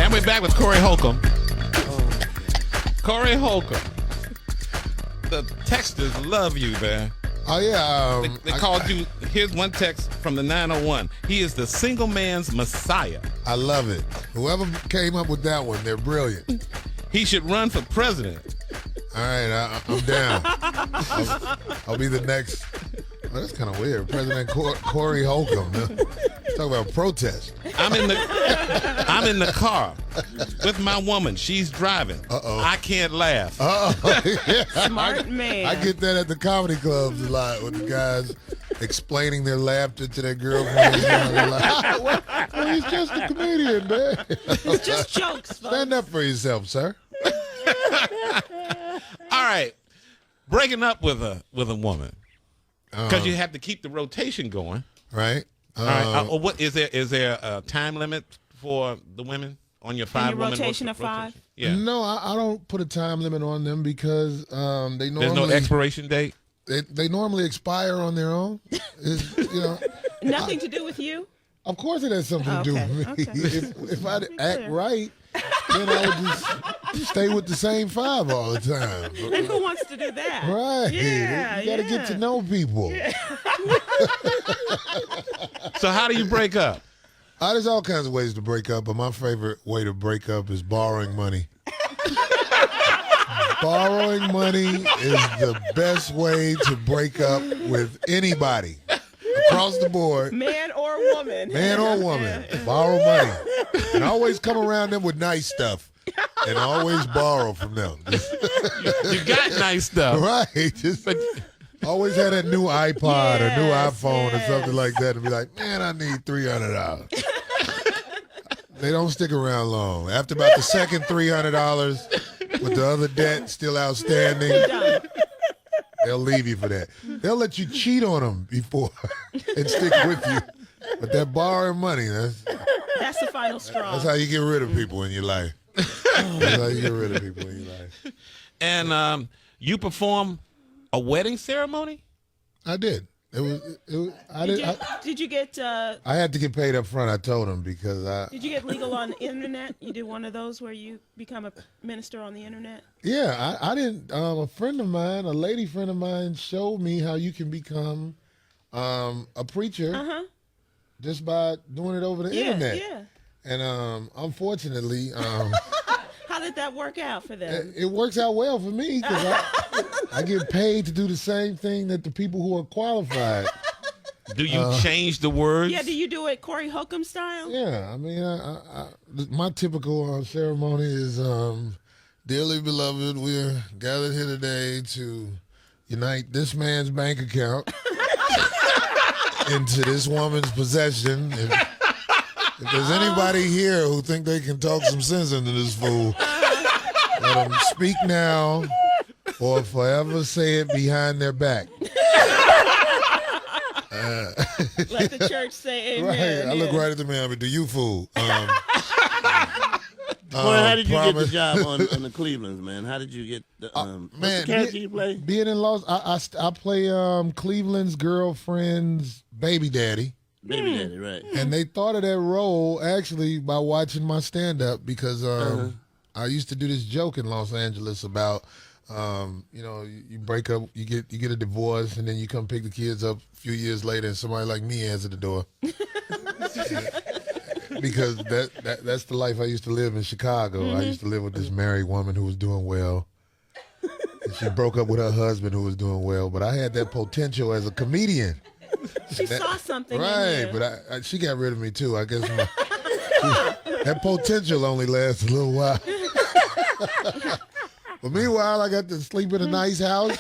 right, we're back with Corey Holcomb. Corey Holcomb. The texters love you, man. Oh, yeah. They called you. Here's one text from the 901. He is the single man's messiah. I love it. Whoever came up with that one, they're brilliant. He should run for president. All right, I'm down. I'll be the next. Well, that's kind of weird. President Corey Holcomb. Talk about protest. I'm in the car with my woman. She's driving. I can't laugh. Yeah. Smart man. I get that at the comedy clubs a lot with the guys explaining their laughter to their girlfriends. Well, he's just a comedian, man. It's just jokes, folks. Stand up for yourself, sir. All right, breaking up with a woman because you have to keep the rotation going. Right. All right. What is there a time limit for the women on your 5-woman rotation of 5? Yeah. No, I don't put a time limit on them because they normally There's no expiration date. They normally expire on their own. Nothing to do with you. Of course, it has something to do with me. Okay. If I act right, then I would just stay with the same 5 all the time. And who wants to do that? Right. Yeah, you got to get to know people. Yeah. So how do you break up? There's all kinds of ways to break up, but my favorite way to break up is borrowing money. Borrowing money is the best way to break up with anybody across the board. Man or woman. Man or woman. Borrow money. And always come around them with nice stuff. And always borrow from them. You got nice stuff. Right. Just always had that new iPod or new iPhone or something like that and be like, man, I need $300. They don't stick around long. After about the second $300 with the other debt still outstanding, they'll leave you for that. They'll let you cheat on them before and stick with you. But that borrowing money, that's the final straw. That's how you get rid of people in your life. That's how you get rid of people in your life. And you perform a wedding ceremony? I did. Did you get? I had to get paid up front. I told him because Did you get legal on the internet? You do one of those where you become a minister on the internet? Yeah, I didn't. A friend of mine, a lady friend of mine, showed me how you can become a preacher just by doing it over the internet. Yeah. And unfortunately, how did that work out for them? It works out well for me because I get paid to do the same thing that the people who are qualified. Do you change the words? Yeah, do you do it Corey Holcomb style? Yeah, I mean, my typical ceremony is, dearly beloved, we're gathered here today to unite this man's bank account into this woman's possession. If there's anybody here who think they can talk some sense into this fool, let them speak now or forever say it behind their back. Let the church say amen. Right. I look right at the man, but do you fool? Boy, how did you get the job on the Clevelands, man? How did you get the man, what's the character you play? Being in Los, I play Cleveland's girlfriend's baby daddy. Baby daddy, right. And they thought of that role actually by watching my stand-up because I used to do this joke in Los Angeles about, you break up, you get a divorce, and then you come pick the kids up a few years later, and somebody like me answered the door. Because that's the life I used to live in Chicago. I used to live with this married woman who was doing well. And she broke up with her husband who was doing well, but I had that potential as a comedian. She saw something right, in you. but she got rid of me too. I guess that potential only lasts a little while. But meanwhile, I got to sleep in a nice house.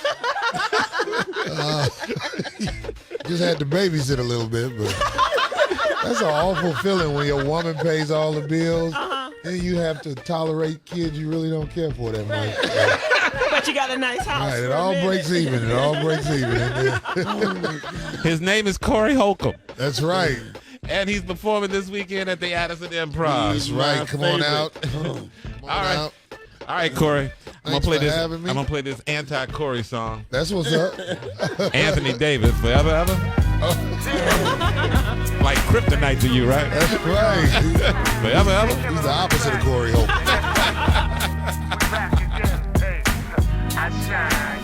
Just had to babysit a little bit, but that's an awful feeling when your woman pays all the bills and you have to tolerate kids you really don't care for that much. But you got a nice house. Right, it all breaks even. It all breaks even. His name is Corey Holcomb. That's right. And he's performing this weekend at the Addison Improv. That's right. Come on out. All right, Corey. I'm gonna play this anti-Corey song. That's what's up. Anthony Davis, forever, ever. Like kryptonite to you, right? That's right. Forever, ever. He's the opposite of Corey Holcomb. I shine.